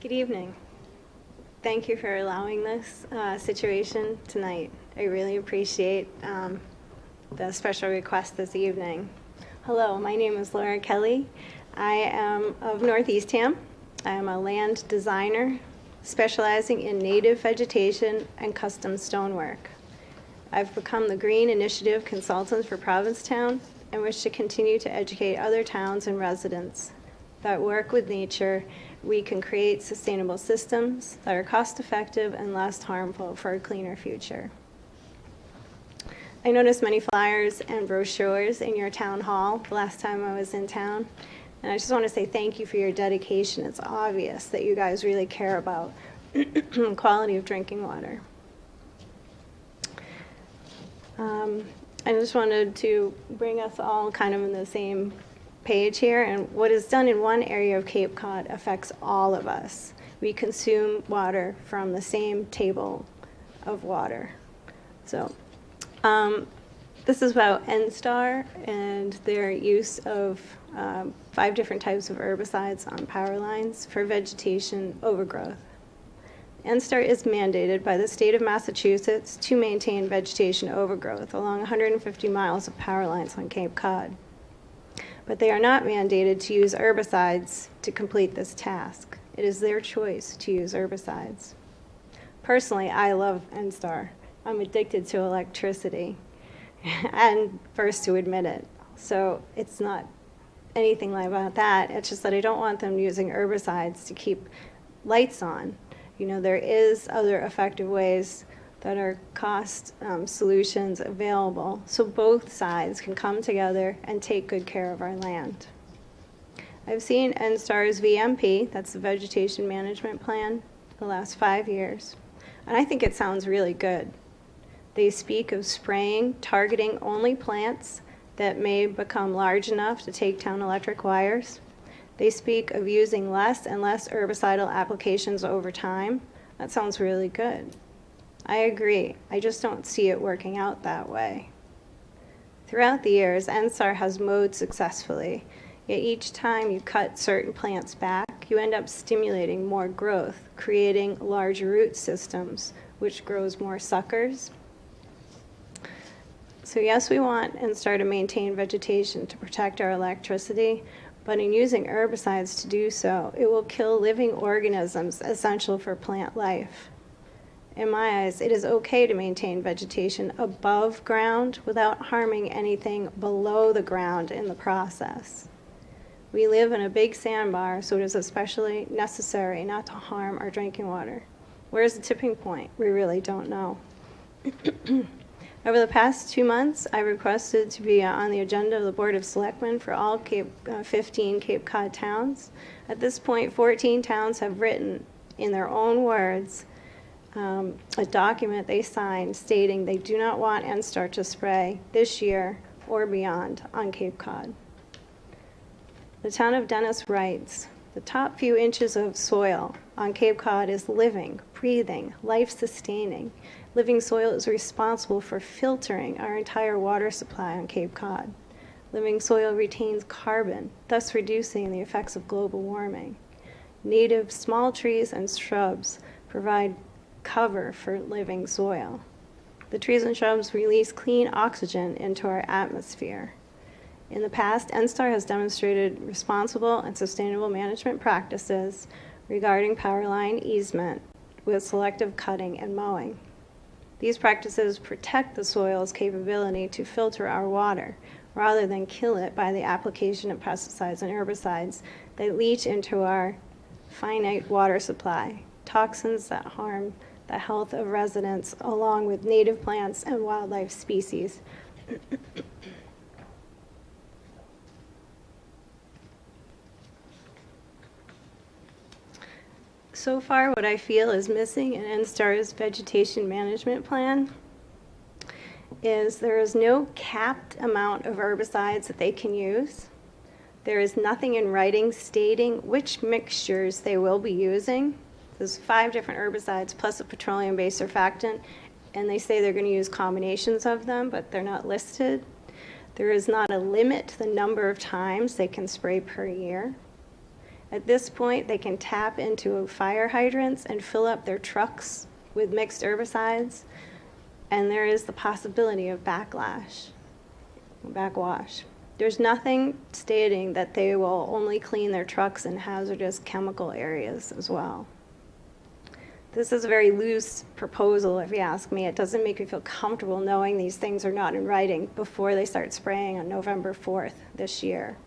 Good evening. Thank you for allowing this situation tonight. I really appreciate the special request this evening. Hello, my name is Laura Kelley. I am of Northeastham. I am a land designer specializing in native vegetation and custom stonework. I've become the Green Initiative Consultant for Provincetown and wish to continue to educate other towns and residents that work with nature. We can create sustainable systems that are cost-effective and less harmful for a cleaner future. I noticed many flyers and brochures in your town hall the last time I was in town, and I just want to say thank you for your dedication. It's obvious that you guys really care about quality of drinking water. I just wanted to bring us all kind of in the same page here, and what is done in one area of Cape Cod affects all of us. We consume water from the same table of water. So this is about NSTAR and their use of 5 different types of herbicides on power lines for vegetation overgrowth. NSTAR is mandated by the state of Massachusetts to maintain vegetation overgrowth along 150 miles of power lines on Cape Cod. But they are not mandated to use herbicides to complete this task. It is their choice to use herbicides. Personally, I love NSTAR. I'm addicted to electricity, and first to admit it. So it's not anything like about that. It's just that I don't want them using herbicides to keep lights on. You know, there is other effective ways that are cost solutions available, so both sides can come together and take good care of our land. I've seen NSTAR's VMP, that's the Vegetation Management Plan, the last 5 years, and I think it sounds really good. They speak of spraying, targeting only plants that may become large enough to take down electric wires. They speak of using less and less herbicidal applications over time. That sounds really good. I agree. I just don't see it working out that way. Throughout the years, NSTAR has mowed successfully, yet each time you cut certain plants back, you end up stimulating more growth, creating large root systems, which grows more suckers. So yes, we want NSTAR to maintain vegetation to protect our electricity, but in using herbicides to do so, it will kill living organisms essential for plant life. In my eyes, it is okay to maintain vegetation above ground without harming anything below the ground in the process. We live in a big sandbar, so it is especially necessary not to harm our drinking water. Where's the tipping point? We really don't know. Over the past 2 months, I requested to be on the agenda of the Board of Selectmen for all 15 Cape Cod towns. At this point, 14 towns have written, in their own words, a document they signed stating they do not want NSTAR to spray this year or beyond on Cape Cod. The town of Dennis writes, the top few inches of soil on Cape Cod is living, breathing, life-sustaining. Living soil is responsible for filtering our entire water supply on Cape Cod. Living soil retains carbon, thus reducing the effects of global warming. Native small trees and shrubs provide cover for living soil. The trees and shrubs release clean oxygen into our atmosphere. In the past, NSTAR has demonstrated responsible and sustainable management practices regarding power line easement with selective cutting and mowing. These practices protect the soil's capability to filter our water rather than kill it by the application of pesticides and herbicides that leach into our finite water supply, toxins that harm the health of residents along with native plants and wildlife species. So far, what I feel is missing in NSTAR's vegetation management plan is there is no capped amount of herbicides that they can use. There is nothing in writing stating which mixtures they will be using. There's 5 different herbicides plus a petroleum-based surfactant, and they say they're going to use combinations of them, but they're not listed. There is not a limit to the number of times they can spray per year. At this point, they can tap into fire hydrants and fill up their trucks with mixed herbicides, and there is the possibility of backwash. There's nothing stating that they will only clean their trucks in hazardous chemical areas as well. This is a very loose proposal, if you ask me. It doesn't make me feel comfortable knowing these things are not in writing before they start spraying on November 4th this year.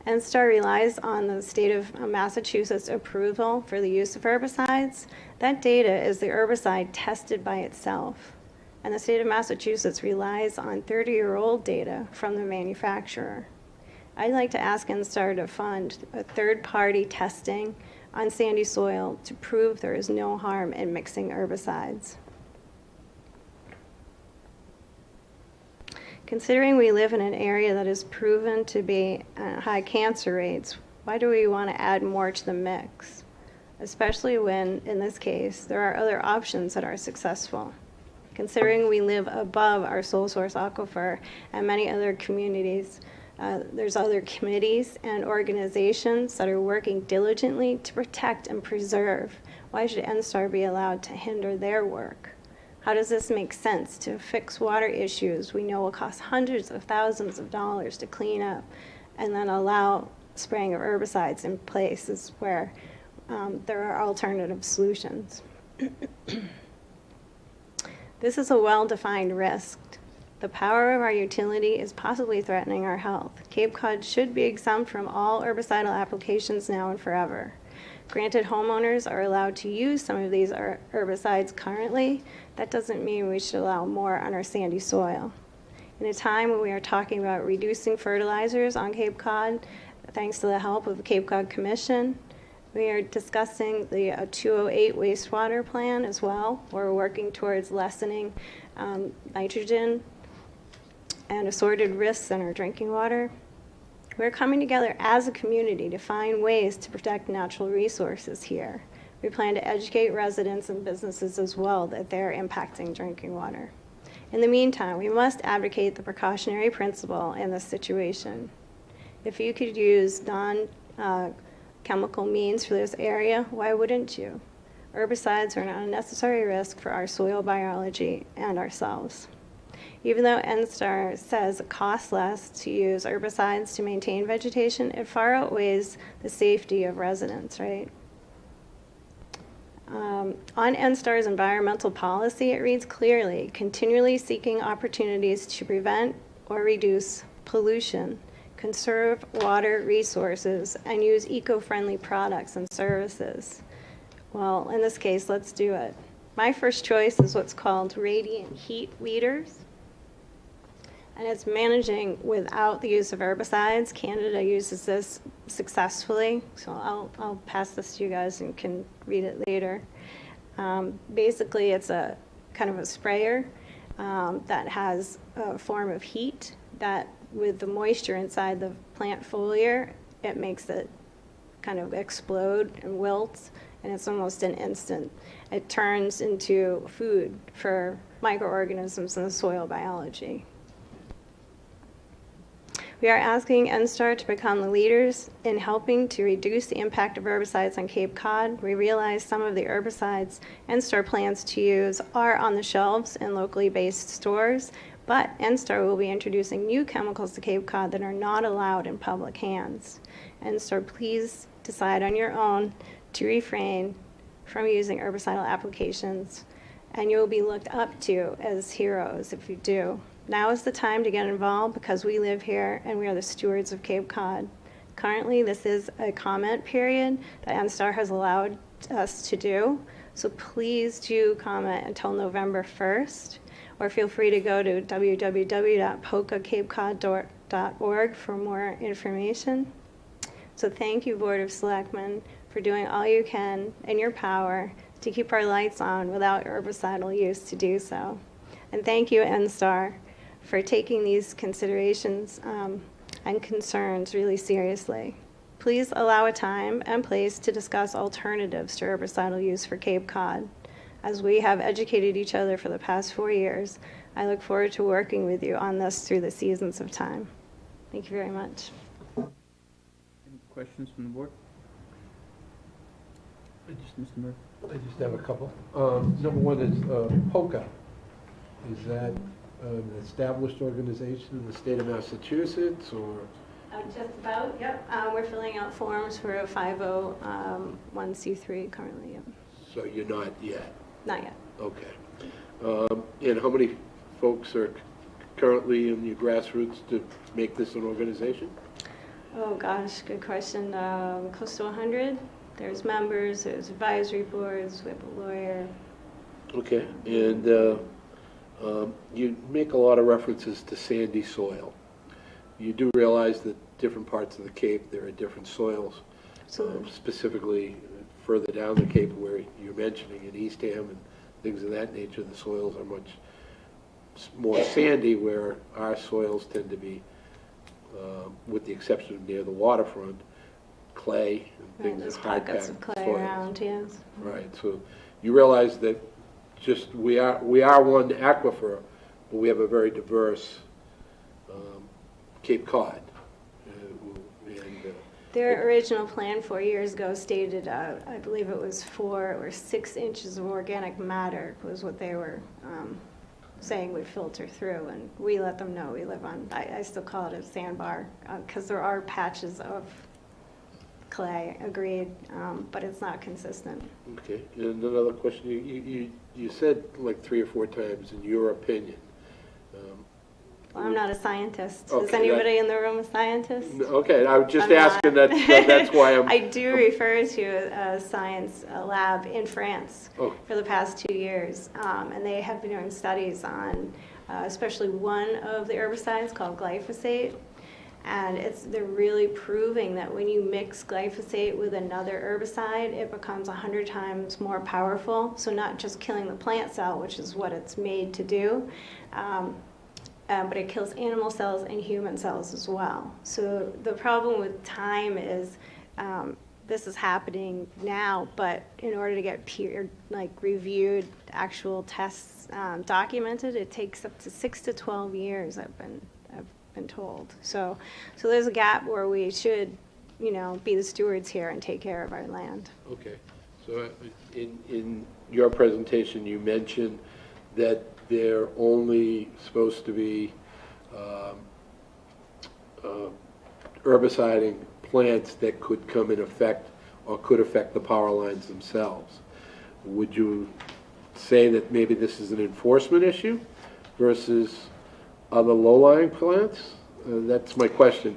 NSTAR relies on the state of Massachusetts approval for the use of herbicides. That data is the herbicide tested by itself. And the state of Massachusetts relies on 30-year-old data from the manufacturer. I'd like to ask NSTAR to fund a third-party testing on sandy soil to prove there is no harm in mixing herbicides. Considering we live in an area that is proven to be high cancer rates, why do we want to add more to the mix? Especially when, in this case, there are other options that are successful. Considering we live above our sole source aquifer and many other communities, there's other committees and organizations that are working diligently to protect and preserve. Why should NSTAR be allowed to hinder their work? How does this make sense to fix water issues we know will cost hundreds of thousands of dollars to clean up, and then allow spraying of herbicides in places where there are alternative solutions? This is a well-defined risk. The power of our utility is possibly threatening our health. Cape Cod should be exempt from all herbicidal applications now and forever. Granted, homeowners are allowed to use some of these herbicides currently. That doesn't mean we should allow more on our sandy soil. In a time when we are talking about reducing fertilizers on Cape Cod, thanks to the help of the Cape Cod Commission, we are discussing the 208 wastewater plan as well. We're working towards lessening nitrogen and assorted risks in our drinking water. We're coming together as a community to find ways to protect natural resources here. We plan to educate residents and businesses as well that they're impacting drinking water. In the meantime, we must advocate the precautionary principle in this situation. If you could use non-chemical means for this area, why wouldn't you? Herbicides are an unnecessary risk for our soil biology and ourselves. Even though NSTAR says it costs less to use herbicides to maintain vegetation, it far outweighs the safety of residents, right? On NSTAR's environmental policy, it reads clearly, continually seeking opportunities to prevent or reduce pollution, conserve water resources, and use eco-friendly products and services. Well, in this case, let's do it. My first choice is what's called radiant heat weeders, and it's managing without the use of herbicides. Canada uses this successfully, so I'll pass this to you guys and can read it later. Basically, it's a kind of a sprayer that has a form of heat that, with the moisture inside the plant foliar, it makes it kind of explode and wilt, and it's almost an instant. It turns into food for microorganisms in the soil biology. We are asking NSTAR to become the leaders in helping to reduce the impact of herbicides on Cape Cod. We realize some of the herbicides NSTAR plans to use are on the shelves in locally based stores, but NSTAR will be introducing new chemicals to Cape Cod that are not allowed in public hands. NSTAR, please decide on your own to refrain from using herbicidal applications, and you will be looked up to as heroes if you do. Now is the time to get involved because we live here and we are the stewards of Cape Cod. Currently, this is a comment period that NSTAR has allowed us to do, so please do comment until November 1st, or feel free to go to www.POCCACapeCod.org for more information. So thank you, Board of Selectmen, for doing all you can in your power to keep our lights on without herbicidal use to do so. And thank you, NSTAR, for taking these considerations and concerns really seriously. Please allow a time and place to discuss alternatives to herbicidal use for Cape Cod. As we have educated each other for the past 4 years, I look forward to working with you on this through the seasons of time. Thank you very much. Any questions from the board? Mr. Murphy. I just have a couple. Number one is POCCA. Is that an established organization in the state of Massachusetts, or? Just about, yep. We're filling out forms for a 501c3 currently, yep. So you're not yet? Not yet. Okay. And how many folks are currently in your grassroots to make this an organization? Oh gosh, good question. Close to 100. There's members, there's advisory boards, we have a lawyer. Okay, and you make a lot of references to sandy soil. You do realize that different parts of the Cape, there are different soils. Specifically further down the Cape where you're mentioning in Eastham and things of that nature, the soils are much more sandy, where our soils tend to be, with the exception of near the waterfront, clay and things There's that hard pockets of packed clay soils. around, yes. Right, so you realize that just we are one aquifer, but we have a very diverse Cape Cod. Their original plan 4 years ago stated, I believe it was 4 or 6 inches of organic matter was what they were saying would filter through, and we let them know we live on, I still call it a sandbar, because there are patches of clay, agreed, but it's not consistent. Okay, and another question, you said like 3 or 4 times, in your opinion. Well, I'm not a scientist. Okay, Is anybody in the room a scientist? Okay, I was just I'm asking not. that's why I'm... I do refer to a science lab in France for the past 2 years, and they have been doing studies on especially one of the herbicides called glyphosate, and they're really proving that when you mix glyphosate with another herbicide, it becomes 100 times more powerful, so not just killing the plant cell, which is what it's made to do, but it kills animal cells and human cells as well. So the problem with time is this is happening now, but in order to get reviewed actual tests documented, it takes up to 6 to 12 years, I've been told. So there's a gap where we should, be the stewards here and take care of our land. Okay, so in your presentation, you mentioned that they're only supposed to be herbiciding plants that could come in effect or could affect the power lines themselves. Would you say that maybe this is an enforcement issue versus other low-lying plants? That's my question.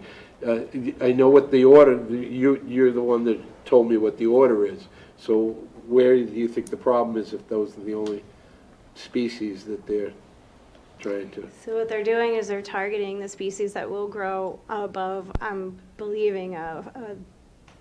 I know what the order, you're the one that told me what the order is, so where do you think the problem is if those are the only species that they're trying to? So what they're doing is they're targeting the species that will grow above, I'm believing, a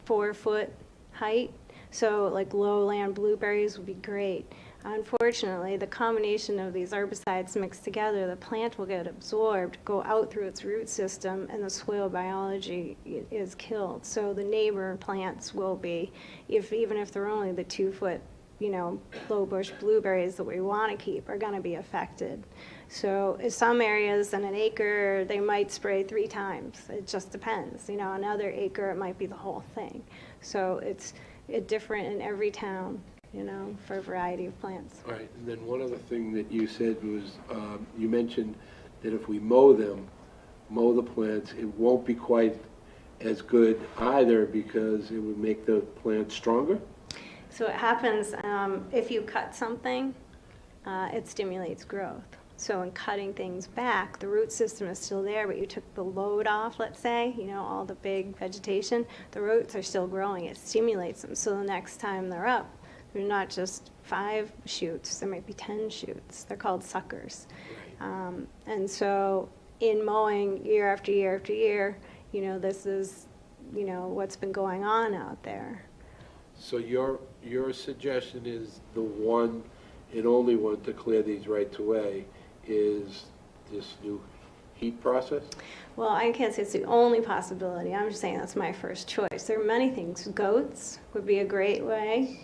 4-foot height. So like lowland blueberries would be great. Unfortunately, the combination of these herbicides mixed together, the plant will get absorbed, go out through its root system, and the soil biology is killed. So the neighbor plants will be, even if they're only the 2-foot, low bush blueberries that we want to keep, are going to be affected. So in some areas, in an acre, they might spray 3 times. It just depends. Another acre, it might be the whole thing. So it's different in every town, for a variety of plants. All right, and then one other thing that you said was, you mentioned that if we mow the plants, it won't be quite as good either because it would make the plants stronger? So what happens, if you cut something, it stimulates growth. So in cutting things back, the root system is still there, but you took the load off, let's say, all the big vegetation, the roots are still growing. It stimulates them. So the next time they're up, they're not just 5 shoots, there might be 10 shoots. They're called suckers. And so in mowing year after year after year, this is, what's been going on out there. So your suggestion is the one and only one to clear these rights away is this new heat process? Well, I can't say it's the only possibility. I'm just saying that's my first choice. There are many things. Goats would be a great way,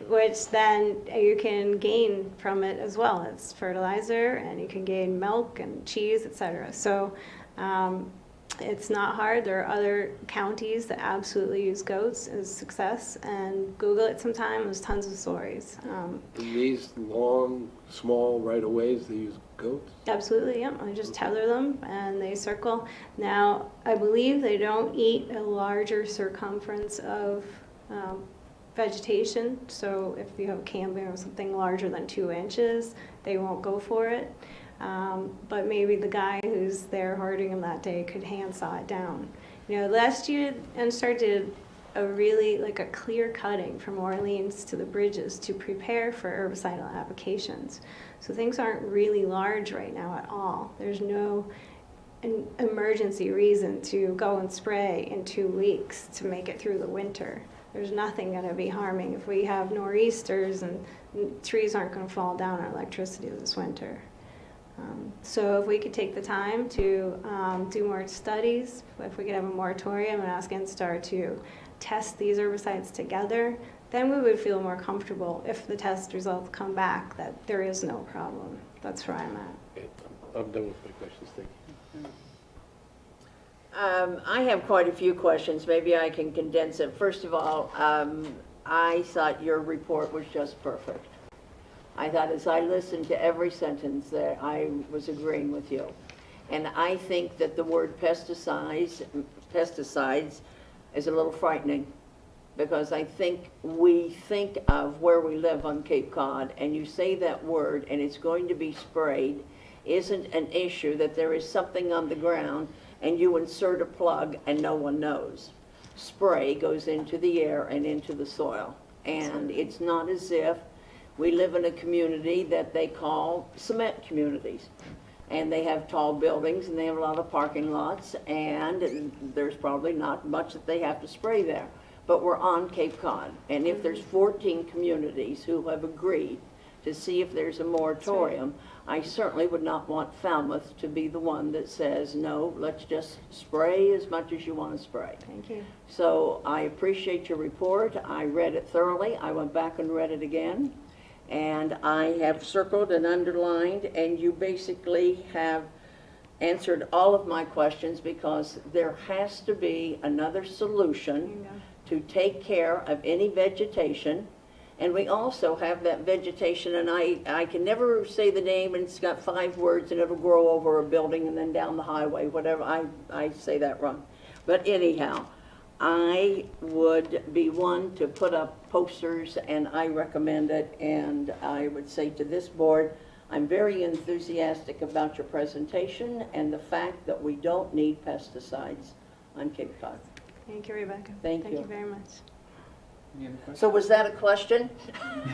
which then you can gain from it as well. It's fertilizer, and you can gain milk and cheese, etc. So It's not hard. There are other counties that absolutely use goats as success, and Google it sometime. There's tons of stories. In these long, small right-of-ways, they use goats? Absolutely, yeah. I just tether them and they circle. Now, I believe they don't eat a larger circumference of vegetation. So if you have cambium or something larger than 2 inches, they won't go for it. But maybe the guy who's there herding them that day could hand saw it down. You know, last year NSTAR did a really like a clear cutting from Orleans to the bridges to prepare for herbicidal applications. So things aren't really large right now at all. There's no an emergency reason to go and spray in 2 weeks to make it through the winter. There's nothing going to be harming. If we have nor'easters and trees aren't going to fall down on electricity this winter. So if we could take the time to do more studies, if we could have a moratorium and ask NSTAR to test these herbicides together, then we would feel more comfortable if the test results come back that there is no problem. That's where I'm at. Okay, I'm done with my questions, thank you. I have quite a few questions. Maybe I can condense it. First of all, I thought your report was just perfect. I thought as I listened to every sentence that I was agreeing with you. And I think that the word pesticides is a little frightening, because I think we think of where we live on Cape Cod, and you say that word and it's going to be sprayed isn't an issue, that there is something on the ground and you insert a plug and no one knows. Spray goes into the air and into the soil. And it's not as if we live in a community that they call cement communities. And they have tall buildings and they have a lot of parking lots, and there's probably not much that they have to spray there. But we're on Cape Cod, and if there's 14 communities who have agreed to see if there's a moratorium, I certainly would not want Falmouth to be the one that says, no, let's just spray as much as you want to spray. Thank you. So I appreciate your report. I read it thoroughly. I went back and read it again. And I have circled and underlined, and you basically have answered all of my questions, because there has to be another solution to take care of any vegetation. And we also have that vegetation, and I can never say the name, and it's got 5 words, and it'll grow over a building and then down the highway, whatever. I say that wrong. But anyhow, I would be one to put up posters, and I recommend it. And I would say to this board, I'm very enthusiastic about your presentation and the fact that we don't need pesticides on Cape Cod. Thank you, Rebecca. Thank you. Thank you very much. Any other questions? So was that a question?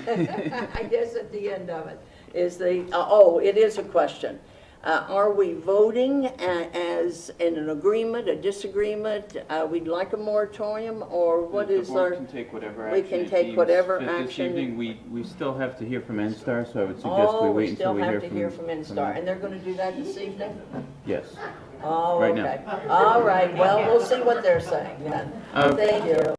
I guess at the end of it is the, oh, it is a question. Are we voting as in an agreement, a disagreement? We'd like a moratorium, or what is The board our... can take whatever we action can it take deems whatever fit. action- This evening, we still have to hear from NSTAR, so I would suggest we wait until we hear from... still have to hear from NSTAR, and they're going to do that this evening? Yes. Oh, Right now. okay. All right, well, we'll see what they're saying then. Thank you.